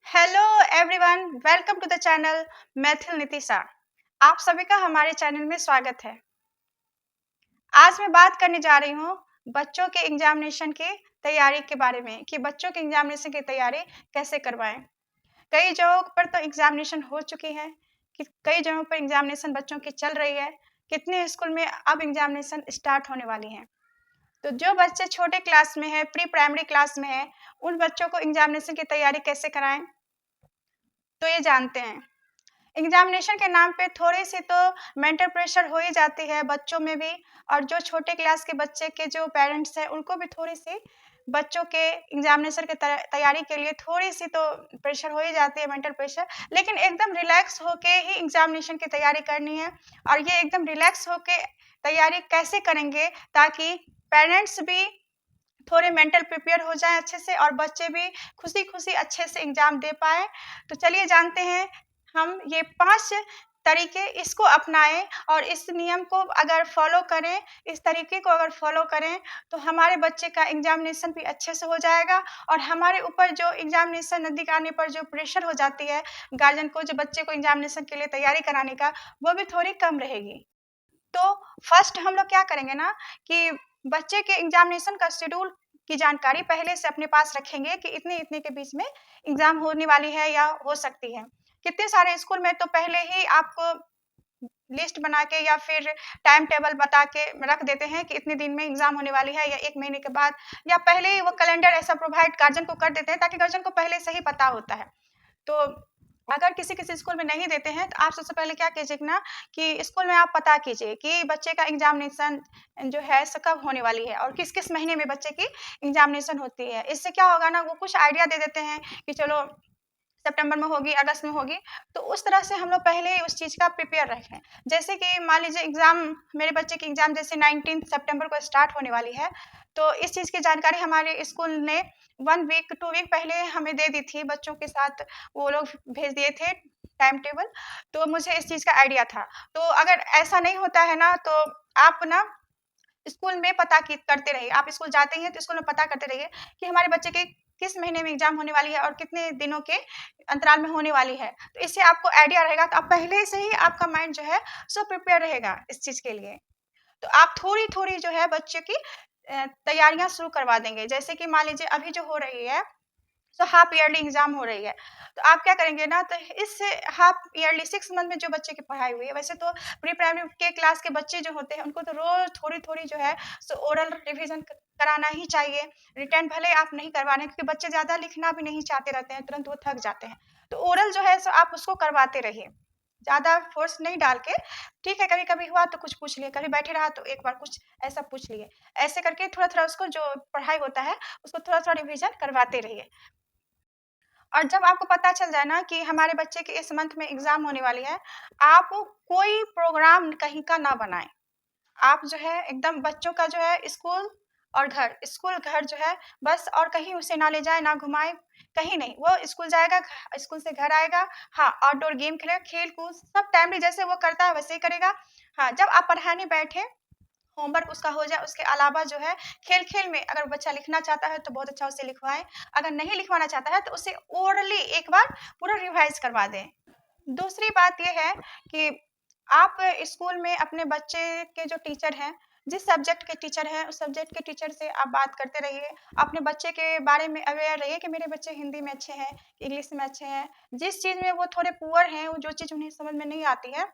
Hello everyone, welcome to the channel Maithil Nitisha. आप सभी का हमारे चैनल में स्वागत है। आज मैं बात करने जा रही हूँ बच्चों के एग्जामिनेशन की तैयारी के बारे में कि बच्चों के एग्जामिनेशन की तैयारी कैसे करवाएं। कई जगहों पर तो एग्जामिनेशन हो चुकी है कि कई जगहों पर एग्जामिनेशन बच्चों की चल रही है। कितने स्कूल में अब एग्जामिनेशन स्टार्ट होने वाली है। तो जो बच्चे छोटे क्लास में है, प्री प्राइमरी क्लास में है, उन बच्चों को एग्जामिनेशन की तैयारी कैसे कराएं, तो ये जानते हैं। एग्जामिनेशन के नाम पे थोड़ी-सी तो मेंटल प्रेशर हो ही जाती है बच्चों में भी, और जो छोटे क्लास के बच्चे के जो पेरेंट्स हैं, उनको भी थोड़ी-सी बच्चों के एग्जामिनेशन के तैयारी के लिए थोड़ी-सी तो प्रेशर हो ही जाती है, मेंटल प्रेशर। लेकिन एकदम रिलैक्स होके ही एग्जामिनेशन की तैयारी करनी है, और ये एकदम रिलैक्स होके तैयारी कैसे करेंगे ताकि पेरेंट्स भी थोड़े मेंटल प्रिपेयर हो जाएँ अच्छे से और बच्चे भी खुशी-खुशी अच्छे से एग्ज़ाम दे पाएँ। तो चलिए जानते हैं हम ये 5 तरीके, इसको अपनाएँ और इस नियम को अगर फ़ॉलो करें, इस तरीके को अगर फ़ॉलो करें, तो हमारे बच्चे का एग्ज़ामिनेशन भी अच्छे से हो जाएगा और हमारे ऊपर जो एग्ज़ामिनेशन नज़दीक आने पर जो प्रेशर हो जाती है, गार्जियन को जो बच्चे को एग्ज़ामिनेशन के लिए तैयारी कराने का, वो भी थोड़ी कम रहेगी। तो फर्स्ट हम लोग क्या करेंगे ना कि बच्चे के एग्जामिनेशन का शेड्यूल की जानकारी पहले से अपने पास रखेंगे कि इतने-इतने के बीच में एग्ज़ाम होने वाली है या हो सकती है। कितने सारे स्कूल में तो पहले ही आपको लिस्ट बना के या फिर टाइम टेबल बता के रख देते हैं कि इतने दिन में एग्ज़ाम होने वाली है या 1 महीने के बाद, या पहले ही वो कैलेंडर ऐसा प्रोवाइड गार्जियन को कर देते हैं ताकि गार्जियन को पहले से ही पता होता है। तो अगर किसी-किसी स्कूल में नहीं देते हैं, तो आप सबसे पहले क्या कीजिए ना कि स्कूल में आप पता कीजिए कि बच्चे का एग्ज़ामिनेशन जो है कब होने वाली है और किस-किस महीने में बच्चे की एग्ज़ामिनेशन होती है। इससे क्या होगा ना, वो कुछ आइडिया दे देते हैं कि चलो सितंबर में होगी, अगस्त में होगी, तो उस तरह से हम लोग पहले ही उस चीज़ का प्रिपेयर रखें। जैसे कि मान लीजिए एग्ज़ाम, मेरे बच्चे की एग्ज़ाम जैसे 19 सितंबर को स्टार्ट होने वाली है, तो इस चीज़ की जानकारी हमारे स्कूल ने 1 वीक, 2 वीक पहले हमें दे दी थी, बच्चों के साथ वो लोग भेज दिए थे टाइम टेबल, तो मुझे इस चीज़ का आइडिया था। तो अगर ऐसा नहीं होता है ना, तो आप ना स्कूल में पता की करते रहिए। आप स्कूल जाते ही हैं तो स्कूल में पता करते रहिए कि हमारे बच्चे के किस महीने में एग्ज़ाम होने वाली है और कितने दिनों के अंतराल में होने वाली है। तो इससे आपको आइडिया रहेगा, तो आप पहले से ही आपका माइंड जो है सो प्रिपेयर रहेगा इस चीज़ के लिए। तो आप थोड़ी-थोड़ी जो है बच्चे की तैयारियाँ शुरू करवा देंगे। जैसे कि मान लीजिए अभी जो हो रही है, सो हाफ ईयरली एग्ज़ाम हो रही है। तो आप क्या करेंगे ना, तो इस हाफ ईयरली 6 मंथ में जो बच्चे की पढ़ाई हुई है, वैसे तो प्री प्राइमरी के क्लास के बच्चे जो होते हैं, उनको तो रोज़ थोड़ी-थोड़ी जो है सो ओरल रिवीज़न कराना ही चाहिए। रिटन भले आप नहीं करवा रहे हैं, क्योंकि बच्चे ज़्यादा लिखना भी नहीं चाहते रहते हैं, तुरंत वो थक जाते हैं। तो ओरल जो है सो आप उसको करवाते रहिए। ज़्यादा फ़ोर्स नहीं डाल के, ठीक है, कभी-कभी हुआ तो कुछ पूछ लिए, कभी बैठे रहा तो एक बार कुछ ऐसा पूछ लिए। ऐसे करके थोड़ा-थोड़ा उसको जो पढ़ाई होता है, उसको थोड़ा-थोड़ा रिवीज़न करवाते रहिए। और जब आपको पता चल जाए ना कि हमारे बच्चे के इस मंथ में एग्ज़ाम होने वाली है, आप कोई प्रोग्राम कहीं का ना बनाएँ। आप जो है एकदम बच्चों का जो है स्कूल घर जो है बस, और कहीं उसे ना ले जाएँ, ना घुमाएँ, कहीं नहीं। वो स्कूल जाएगा, स्कूल से घर आएगा, हाँ, आउटडोर गेम खेलेगा, खेल-कूद सब टाइमली जैसे वो करता है वैसे ही करेगा। हाँ, जब आप पढ़ाने बैठे, होमवर्क उसका हो जाए, उसके अलावा जो है खेल-खेल में अगर बच्चा लिखना चाहता है तो बहुत अच्छा उसे लिखवाएँ। अगर नहीं लिखवाना चाहता है तो उसे ओरली एक बार पूरा रिवाइज़ करवा दें। दूसरी बात ये है कि आप स्कूल में अपने बच्चे के जो टीचर हैं, जिस सब्जेक्ट के टीचर हैं, उस सब्जेक्ट के टीचर से आप बात करते रहिए। अपने बच्चे के बारे में अवेयर रहिए कि मेरे बच्चे हिंदी में अच्छे हैं, इंग्लिश में अच्छे हैं। जिस चीज़ में वो थोड़े पुअर हैं, वो जो चीज़ उन्हें समझ में नहीं आती है,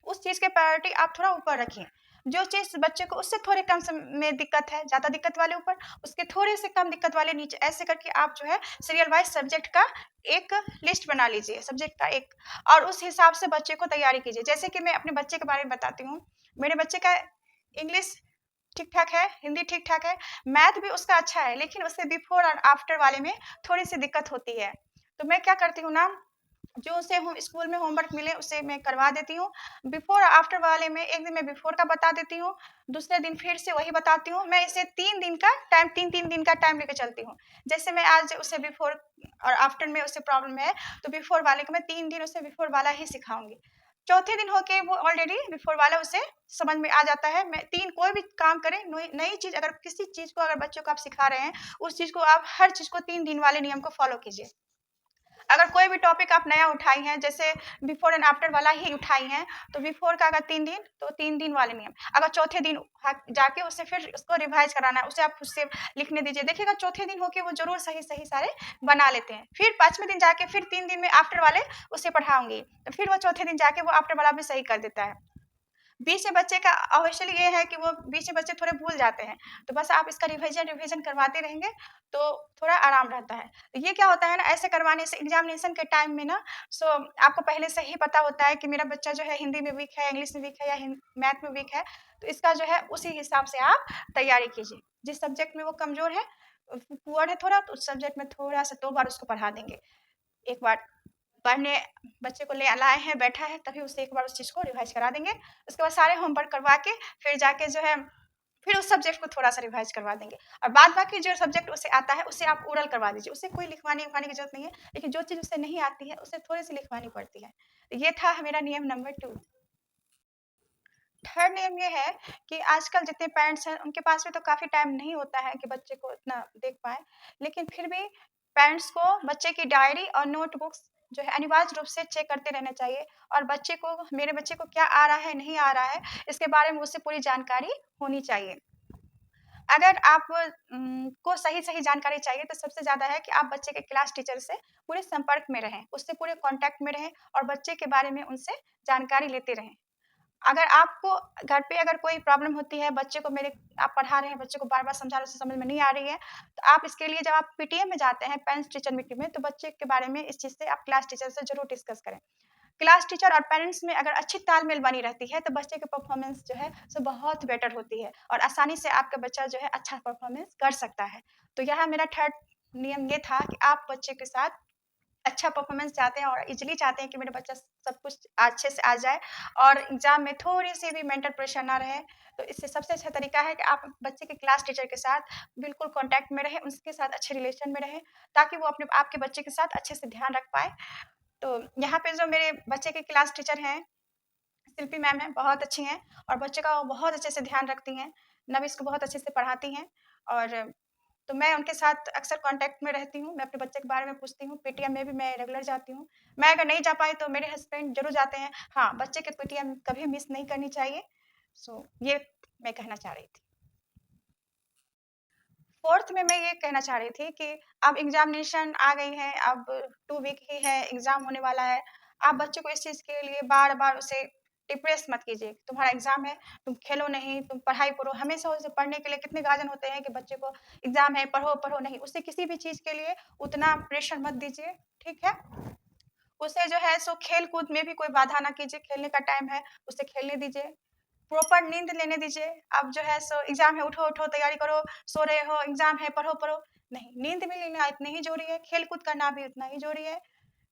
उस चीज़ की प्रायोरिटी आप थोड़ा ऊपर रखिए। जो चीज़ बच्चे को उससे थोड़े कम में दिक्कत है, ज़्यादा दिक्कत वाले ऊपर, उसके थोड़े से कम दिक्कत वाले नीचे, ऐसे करके आप जो है सीरियल वाइज़ सब्जेक्ट का एक लिस्ट बना लीजिए, सब्जेक्ट का एक, और उस हिसाब से बच्चे को तैयारी कीजिए। जैसे कि मैं अपने बच्चे के बारे में बताती हूँ। मेरे बच्चे का इंग्लिश ठीक-ठाक है, हिंदी ठीक-ठाक है, मैथ भी उसका अच्छा है, लेकिन उससे बिफ़ोर और आफ्टर वाले में थोड़ी-सी दिक्कत होती है। तो मैं क्या करती हूँ ना, जो उसे हो स्कूल में होमवर्क मिले उसे मैं करवा देती हूँ। बिफ़ोर और आफ्टर वाले में एक दिन मैं बिफ़ोर का बता देती हूँ, दूसरे दिन फिर से वही बताती हूँ। मैं इसे 3 दिन का टाइम, 3-3 दिन का टाइम लेके चलती हूँ। जैसे मैं आज उसे बिफ़ोर और आफ्टर में उसे प्रॉब्लम है, तो बिफ़ोर वाले को मैं 3 दिन उसे बिफ़ोर वाला ही सिखाऊँगी। चौथे दिन होके वो ऑलरेडी बिफ़ोर वाला उसे समझ में आ जाता है। मैं 3 कोई भी काम करें, नई नई चीज़, अगर किसी चीज़ को अगर बच्चों को आप सिखा रहे हैं, उस चीज़ को आप हर चीज़ को 3 दिन वाले नियम को फ़ॉलो कीजिए। अगर कोई भी टॉपिक आप नया उठाई हैं, जैसे बिफोर एंड आफ्टर वाला ही उठाई हैं, तो बिफोर का अगर 3 दिन, तो 3 दिन वाले नियम। अगर चौथे दिन जाके उसे फिर उसको रिवाइज़ कराना है, उसे आप खुद से लिखने दीजिए। देखिएगा चौथे दिन होके वो ज़रूर सही-सही सारे बना लेते हैं। फिर 5वें दिन जाके फिर 3 दिन में आफ्टर वाले उसे पढ़ाऊँगी, तो फिर वो चौथे दिन जाके वो आफ्टर वाला भी सही कर देता है। बीच में बच्चे का अवश्य ये है कि वो बीच में बच्चे थोड़े भूल जाते हैं, तो बस आप इसका रिवीजन करवाते रहेंगे, तो थोड़ा आराम रहता है। तो ये क्या होता है ना, ऐसे करवाने से एग्ज़ामिनेशन के टाइम में ना, सो आपको पहले से ही पता होता है कि मेरा बच्चा जो है हिंदी में वीक है, इंग्लिश में वीक है या मैथ में वीक है, तो इसका जो है उसी हिसाब से आप तैयारी कीजिए। जिस सब्जेक्ट में वो कमज़ोर है, पुअर है थोड़ा, तो उस सब्जेक्ट में थोड़ा-सा 2 बार उसको पढ़ा देंगे। एक बार पढ़ने बच्चे को ले लाए हैं, बैठा है, तभी उसे एक बार उस चीज़ को रिवाइज़ करा देंगे। उसके बाद सारे होमवर्क करवा के फिर जाके जो है, फिर उस सब्जेक्ट को थोड़ा-सा रिवाइज़ करवा देंगे, और बाद-बाकी जो सब्जेक्ट उसे आता है, उसे आप ओरल करवा दीजिए। उसे कोई लिखवाने-विखवाने की ज़रूरत नहीं है, लेकिन जो चीज़ उसे नहीं आती है, उसे थोड़ी-सी लिखवानी पड़ती है। तो ये था मेरा नियम नंबर 2। थर्ड नियम ये है कि आजकल जितने पेरेंट्स हैं, उनके पास भी तो काफ़ी टाइम नहीं होता है कि बच्चे को इतना देख पाएँ। लेकिन फिर भी पेरेंट्स को बच्चे की डायरी और नोटबुक्स जो है अनिवार्य रूप से चेक करते रहना चाहिए, और बच्चे को, मेरे बच्चे को क्या आ रहा है, नहीं आ रहा है, इसके बारे में उससे पूरी जानकारी होनी चाहिए। अगर आप को सही-सही जानकारी चाहिए, तो सबसे ज़्यादा है कि आप बच्चे के क्लास टीचर से पूरे संपर्क में रहें, उससे पूरे कॉन्टैक्ट में रहें और बच्चे के बारे में उनसे जानकारी लेते रहें। अगर आपको घर पे अगर कोई प्रॉब्लम होती है, बच्चे को मेरे आप पढ़ा रहे हैं, बच्चे को बार-बार समझा रहे हैं, उसे समझ में नहीं आ रही है, तो आप इसके लिए जब आप पीटीएम में जाते हैं, पेरेंट्स टीचर मीटिंग में, तो बच्चे के बारे में इस चीज़ से आप क्लास टीचर से ज़रूर डिस्कस करें। क्लास टीचर और पेरेंट्स में अगर अच्छी तालमेल बनी रहती है, तो बच्चे की परफॉर्मेंस जो है, सो बहुत बेटर होती है, और आसानी से आपका बच्चा जो है अच्छा परफॉर्मेंस कर सकता है। तो यह मेरा थर्ड नियम ये था कि आप बच्चे के साथ अच्छा परफॉर्मेंस चाहते हैं और ईज़िली चाहते हैं कि मेरा बच्चा सब कुछ अच्छे से आ जाए, और एग्ज़ाम में थोड़ी-सी भी मेंटल प्रेशर ना रहे, तो इससे सबसे अच्छा तरीका है कि आप बच्चे के क्लास टीचर के साथ बिल्कुल कॉन्टैक्ट में रहें, उसके साथ अच्छे रिलेशन में रहें, ताकि वो अपने आपके बच्चे के साथ अच्छे से ध्यान रख पाए। तो यहाँ पे जो मेरे बच्चे के क्लास टीचर हैं, शिल्पी मैम हैं, बहुत अच्छी हैं, और बच्चे का वो बहुत अच्छे से ध्यान रखती हैं, नविश को बहुत अच्छे से पढ़ाती हैं, और तो मैं उनके साथ अक्सर कॉन्टैक्ट में रहती हूँ, मैं अपने बच्चे के बारे में पूछती हूँ, पीटीएम में भी मैं रेगुलर जाती हूँ। मैं अगर नहीं जा पाई तो मेरे हस्बैंड ज़रूर जाते हैं। हाँ, बच्चे के पीटीएम कभी मिस नहीं करनी चाहिए। ये मैं कहना चाह रही थी। 4th में मैं ये कहना चाह रही थी कि अब एग्ज़ामिनेशन आ गई है, अब 2 वीक ही है, एग्ज़ाम होने वाला है। आप बच्चे को इस चीज़ के लिए बार-बार उसे डिप्रेस मत कीजिए। तुम्हारा एग्ज़ाम है, तुम खेलो नहीं, तुम पढ़ाई करो। हमेशा उसे पढ़ने के लिए कितने गार्जियन होते हैं कि बच्चे को एग्ज़ाम है, पढ़ो, पढ़ो नहीं। उसे किसी भी चीज़ के लिए उतना प्रेशर मत दीजिए, ठीक है? उसे जो है सो खेल-कूद में भी कोई बाधा ना कीजिए, खेलने का टाइम है, उसे खेलने दीजिए। प्रॉपर नींद लेने दीजिए। अब जो है सो एग्ज़ाम है, उठो, उठो, तैयारी करो, सो रहे हो, एग्ज़ाम है, पढ़ो, पढ़ो। नहीं, नींद भी लेना इतनी ही ज़रूरी है, खेल-कूद करना भी उतना ही ज़रूरी है।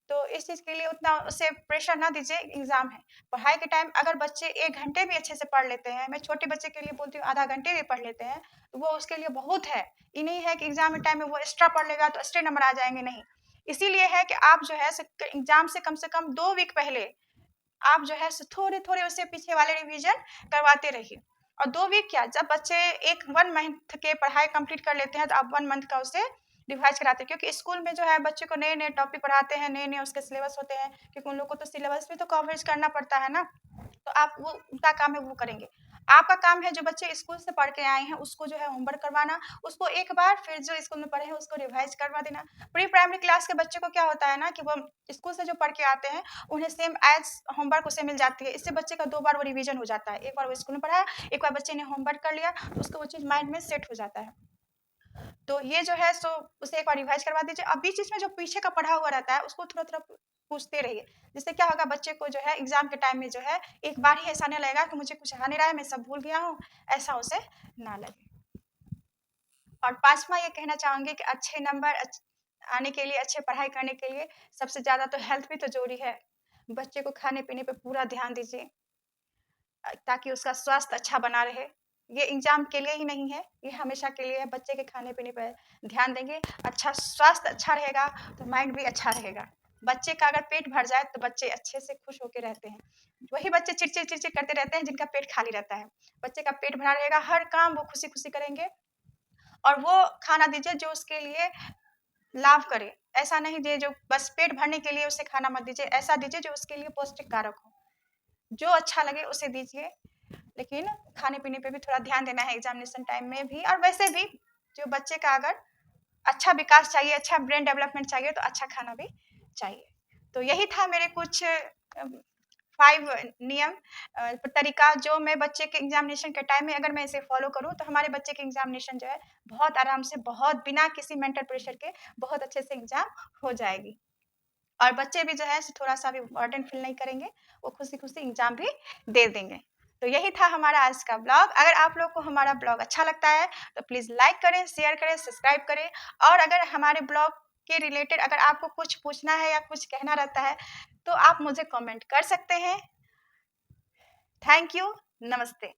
तो इस चीज़ के लिए उतना उसे प्रेशर ना दीजिए, एग्ज़ाम है। पढ़ाई के टाइम अगर बच्चे 1 घंटे भी अच्छे से पढ़ लेते हैं, मैं छोटे बच्चे के लिए बोलती हूँ आधा घंटे भी पढ़ लेते हैं, तो वो उसके लिए बहुत है। ये नहीं है कि एग्ज़ाम के टाइम में वो एक्स्ट्रा पढ़ लेगा तो एक्स्ट्रा नंबर आ जाएँगे, नहीं। इसीलिए है कि आप जो है एग्ज़ाम से कम 2 वीक पहले आप जो है थोड़े-थोड़े उससे पीछे वाले रिवीजन करवाते रहिए। और 2 वीक क्या, जब बच्चे 1 मंथ के पढ़ाई कंप्लीट कर लेते हैं, तो आप 1 मंथ का उसे रिवाइज़ कराते हैं, क्योंकि स्कूल में जो है बच्चे को नए-नए टॉपिक पढ़ाते हैं, नए-नए उसके सिलेबस होते हैं, क्योंकि उन लोग को तो सिलेबस भी तो कवरेज करना पड़ता है ना। तो आप वो उनका काम है वो करेंगे। आपका काम है जो बच्चे स्कूल से पढ़ के आए हैं, उसको जो है होमवर्क करवाना, उसको एक बार फिर जो स्कूल में पढ़े हैं उसको रिवाइज़ करवा देना। प्री प्राइमरी क्लास के बच्चे को क्या होता है ना कि वो स्कूल से जो पढ़ के आते हैं, उन्हें सेम एज़ होमवर्क उसे मिल जाती है। इससे बच्चे का 2 बार वो रिवीज़न हो जाता है। एक बार वो स्कूल में पढ़ा, एक बार बच्चे ने होमवर्क कर लिया, तो उसको वो चीज़ माइंड में सेट हो जाता है। तो ये जो है सो उसे एक बार रिवाइज़ करवा दीजिए। अब बीच-बीच में जो पीछे का पढ़ा हुआ रहता है, उसको थोड़ा-थोड़ा पूछते रहिए। जिससे क्या होगा, बच्चे को जो है एग्ज़ाम के टाइम में जो है, एक बार ही ऐसा नहीं लगेगा कि मुझे कुछ आ नहीं रहा है, मैं सब भूल गया हूँ, ऐसा उसे ना लगे। और 5वां ये कहना चाहूँगी कि अच्छे नंबर आने के लिए, अच्छे पढ़ाई करने के लिए सबसे ज़्यादा तो हेल्थ भी तो ज़रूरी है। बच्चे को खाने-पीने पे पूरा ध्यान दीजिए, ताकि उसका स्वास्थ्य अच्छा बना रहे। ये एग्ज़ाम के लिए ही नहीं है, ये हमेशा के लिए है। बच्चे के खाने-पीने पे ध्यान देंगे, अच्छा स्वास्थ्य अच्छा रहेगा, तो माइंड भी अच्छा रहेगा। बच्चे का अगर पेट भर जाए, तो बच्चे अच्छे से खुश होके रहते हैं। वही बच्चे चिड़चिड़ करते रहते हैं, जिनका पेट खाली रहता है। बच्चे का पेट भरा रहेगा, हर काम वो खुशी-खुशी करेंगे, और वो खाना दीजिए जो उसके लिए लाभ करे। ऐसा नहीं दे जो बस पेट भरने के लिए उसे खाना मत दीजिए, ऐसा दीजिए जो उसके लिए पौष्टिक कारक हो। जो अच्छा लगे उसे दीजिए, लेकिन खाने-पीने पे भी थोड़ा ध्यान देना है एग्ज़ामिनेशन टाइम में भी। और वैसे भी जो बच्चे का अगर अच्छा विकास चाहिए, अच्छा ब्रेन डेवलपमेंट चाहिए तो अच्छा खाना भी चाहिए। तो यही था मेरे कुछ 5 नियम, तरीका जो मैं बच्चे के एग्ज़ामिनेशन के टाइम में अगर मैं इसे फ़ॉलो करूँ तो हमारे बच्चे के एग्ज़ामिनेशन जो है बहुत आराम से, बहुत बिना किसी मेंटल प्रेशर के बहुत अच्छे से एग्ज़ाम हो जाएगी। और बच्चे भी जो है थोड़ा-सा भी बर्डन फ़ील नहीं करेंगे, वो खुशी-खुशी एग्ज़ाम भी दे देंगे। तो यही था हमारा आज का ब्लॉग। अगर आप लोग को हमारा ब्लॉग अच्छा लगता है, तो प्लीज़ लाइक करें, शेयर करें, सब्सक्राइब करें। और अगर हमारे ब्लॉग के रिलेटेड अगर आपको कुछ पूछना है या कुछ कहना रहता है, तो आप मुझे कमेंट कर सकते हैं। थैंक यू, नमस्ते।